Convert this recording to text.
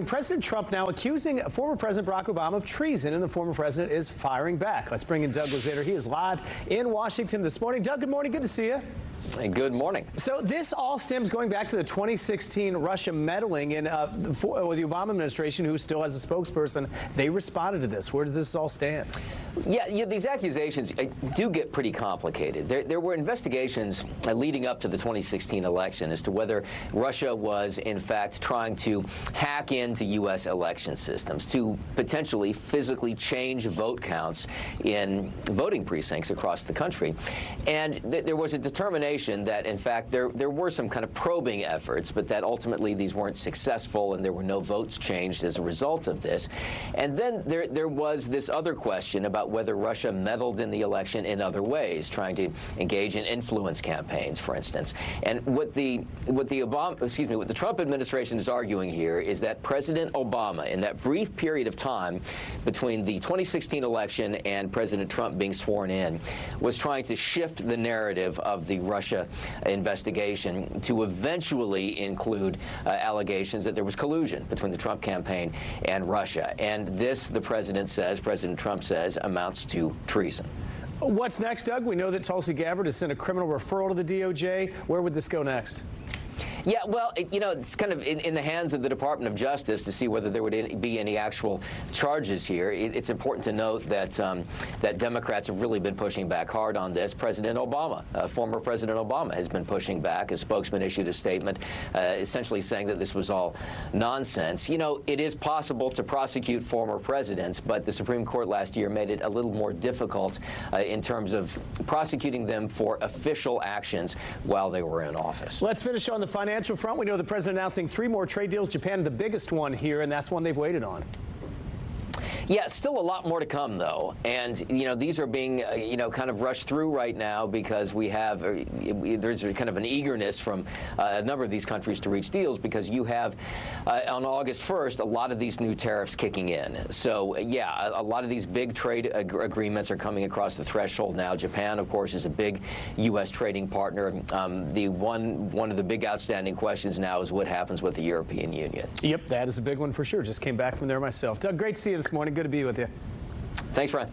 President Trump now accusing former President Barack Obama of treason, and the former president is firing back. Let's bring in Doug Luzader. He is live in Washington this morning. Doug, good morning. Good to see you. Good morning. So this all stems going back to the 2016 Russia meddling in the Obama administration, who still has a spokesperson. They responded to this. Where does this all stand? Yeah, these accusations do get pretty complicated. There were investigations leading up to the 2016 election as to whether Russia was, in fact, trying to hack into U.S. election systems to potentially physically change vote counts in voting precincts across the country. And there was a determination that, in fact, there were some kind of probing efforts, but that ultimately these weren't successful and there were no votes changed as a result of this. And then there was this other question about whether Russia meddled in the election in other ways, trying to engage in influence campaigns, for instance. And what the Trump administration is arguing here is that President Obama, in that brief period of time between the 2016 election and President Trump being sworn in, was trying to shift the narrative of the Russia investigation to eventually include allegations that there was collusion between the Trump campaign and Russia. And this, the president says, President Trump says, amounts to treason. What's next, Doug? We know that Tulsi Gabbard has sent a criminal referral to the DOJ. Where would this go next? Yeah, well, it's kind of in the hands of the Department of Justice to see whether there would be any actual charges here. It's important to note that that Democrats have really been pushing back hard on this. President Obama, former President Obama, has been pushing back. His spokesman issued a statement essentially saying that this was all nonsense. You know, it is possible to prosecute former presidents, but the Supreme Court last year made it a little more difficult in terms of prosecuting them for official actions while they were in office. Let's finish on the financial front. We know the president announcing 3 more trade deals. Japan, the biggest one here, and that's one they've waited on. Yeah, still a lot more to come, though. And, these are being, kind of rushed through right now because we have, there's kind of an eagerness from a number of these countries to reach deals because you have, on August 1st, a lot of these new tariffs kicking in. So, yeah, a lot of these big trade agreements are coming across the threshold now. Japan, of course, is a big U.S. trading partner. One of the big outstanding questions now is what happens with the European Union. Yep, that is a big one for sure. Just came back from there myself. Doug, great to see you this morning. Good to be with you. Thanks, Ryan.